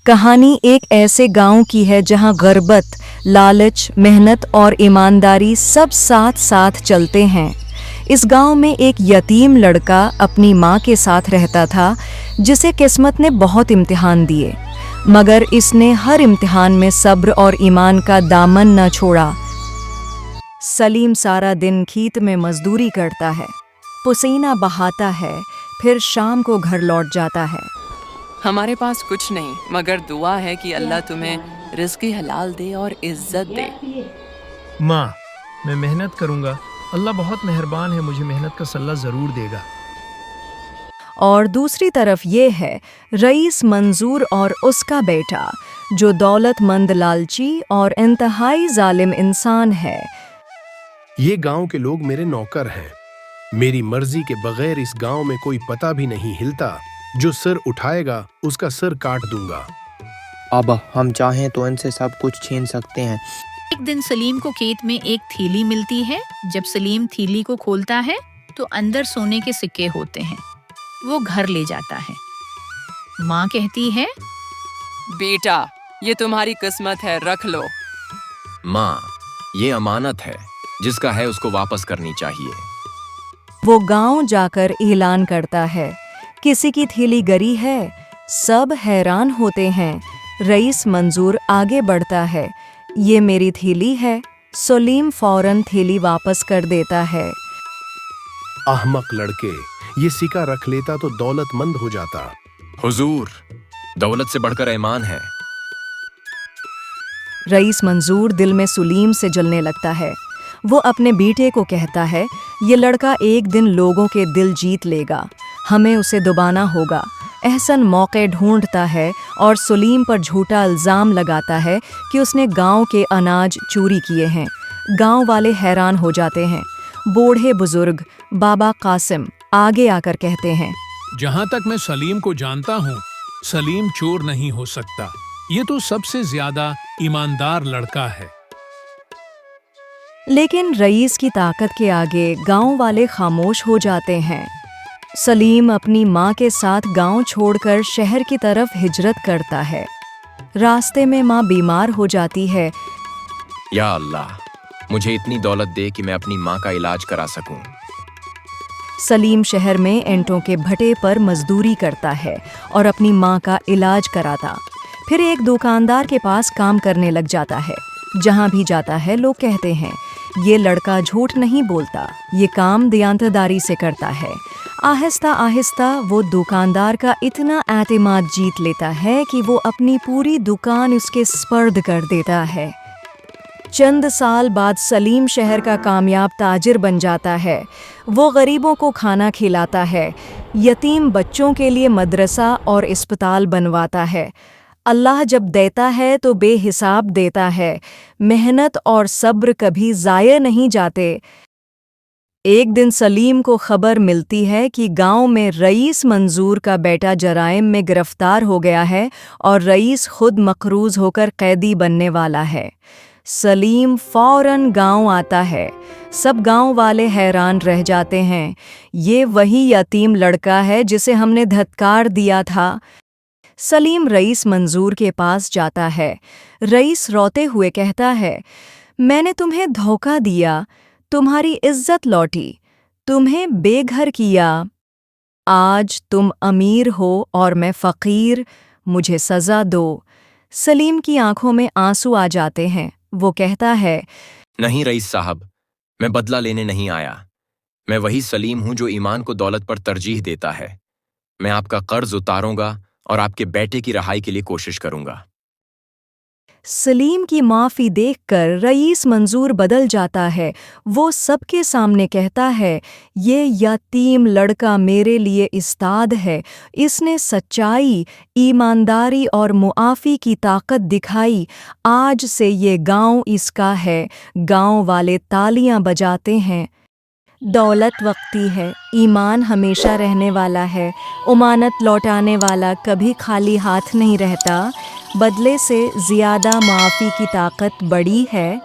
कहानी एक ऐसे गांव की है जहां गुर्बत, लालच, मेहनत और ईमानदारी सब साथ साथ चलते हैं। इस गांव में एक यतीम लड़का अपनी माँ के साथ रहता था, जिसे किस्मत ने बहुत इम्तिहान दिए, मगर इसने हर इम्तिहान में सब्र और ईमान का दामन न छोड़ा। सलीम सारा दिन खेत में मजदूरी करता है, पसीना बहाता है, फिर शाम को घर लौट जाता है। हमारे पास कुछ नहीं मगर दुआ है कि अल्लाह तुम्हें रिज़्क़ हलाल दे और इज्जत दे। माँ, मैं मेहनत करूँगा, अल्लाह बहुत मेहरबान है, मुझे मेहनत का सल्ला ज़रूर देगा। और दूसरी तरफ ये है रईस मंजूर और उसका बेटा, जो दौलतमंद, लालची और इंतहाई जालिम इंसान है। ये गांव के लोग मेरे नौकर हैं। मेरी मर्जी के बगैर इस गांव में कोई पता भी नहीं हिलता। जो सर उठाएगा उसका सर काट दूंगा। अब हम चाहें तो इनसे सब कुछ छीन सकते हैं। एक दिन सलीम को खेत में एक थैली मिलती है। जब सलीम थैली को खोलता है तो अंदर सोने के सिक्के होते हैं। वो घर ले जाता है। माँ कहती है, बेटा, ये तुम्हारी किस्मत है, रख लो। माँ, ये अमानत है, जिसका है उसको वापस करनी चाहिए। वो गांव जाकर ऐलान करता है, किसी की थैली गरी है। सब हैरान होते हैं। रईस मंजूर आगे बढ़ता है, ये मेरी थैली है। सलीम फौरन थैली वापस कर देता है। अहमक लड़के, ये सिक्का रख लेता तो दौलतमंद हो जाता। हुजूर, दौलत से बढ़कर ईमान है। रईस मंजूर दिल में सलीम से जलने लगता है। वो अपने बेटे को कहता है, ये लड़का एक दिन लोगों के दिल जीत लेगा, हमें उसे दबाना होगा। एहसन मौके ढूंढता है और सलीम पर झूठा इल्ज़ाम लगाता है कि उसने गांव के अनाज चोरी किए हैं। गांव वाले हैरान हो जाते हैं। बूढ़े बुजुर्ग बाबा कासिम आगे आकर कहते हैं, जहाँ तक मैं सलीम को जानता हूँ, सलीम चोर नहीं हो सकता। ये तो सबसे ज्यादा ईमानदार लड़का है। लेकिन रईस की ताकत के आगे गांव वाले खामोश हो जाते हैं। सलीम अपनी माँ के साथ गांव छोड़कर शहर की तरफ हिजरत करता है। रास्ते में माँ बीमार हो जाती है। या अल्लाह, मुझे इतनी दौलत दे कि मैं अपनी माँ का इलाज करा सकूं। सलीम शहर में ईंटों के भट्टे पर मजदूरी करता है और अपनी माँ का इलाज कराता। फिर एक दुकानदार के पास काम करने लग जाता है। जहाँ भी जाता है लोग कहते हैं, ये लड़का झूठ नहीं बोलता, ये काम दयानतदारी से करता है। आहिस्ता आहिस्ता वो दुकानदार का इतना एतमाद जीत लेता है कि वो अपनी पूरी दुकान उसके स्पर्द कर देता है। चंद साल बाद सलीम शहर का कामयाब ताजिर बन जाता है। वो गरीबों को खाना खिलाता है, यतीम बच्चों के लिए मदरसा और अस्पताल बनवाता है। अल्लाह जब देता है तो बेहिसाब देता है। मेहनत और सब्र कभी ज़ाया नहीं जाते। एक दिन सलीम को खबर मिलती है कि गांव में रईस मंजूर का बेटा जराइम में गिरफ्तार हो गया है और रईस खुद मकरूज होकर कैदी बनने वाला है। सलीम फौरन गांव आता है। सब गांव वाले हैरान रह जाते हैं। ये वही यतीम लड़का है जिसे हमने धत्कार दिया था। सलीम रईस मंजूर के पास जाता है। रईस रोते हुए कहता है, मैंने तुम्हें धोखा दिया, तुम्हारी इज्जत लौटी, तुम्हें बेघर किया। आज तुम अमीर हो और मैं फ़कीर, मुझे सज़ा दो। सलीम की आंखों में आंसू आ जाते हैं। वो कहता है, नहीं रईस साहब, मैं बदला लेने नहीं आया। मैं वही सलीम हूँ जो ईमान को दौलत पर तरजीह देता है। मैं आपका कर्ज उतारूंगा और आपके बेटे की रहाई के लिए कोशिश करूंगा। सलीम की माफ़ी देखकर रईस मंजूर बदल जाता है। वो सबके सामने कहता है, ये यतीम लड़का मेरे लिए इस्ताद है। इसने सच्चाई, ईमानदारी और मुआफ़ी की ताकत दिखाई। आज से ये गांव इसका है। गांव वाले तालियां बजाते हैं। दौलत वक्ती है, ईमान हमेशा रहने वाला है। उमानत लौटाने वाला कभी खाली हाथ नहीं रहता। बदले से ज़्यादा माफ़ी की ताकत बड़ी है।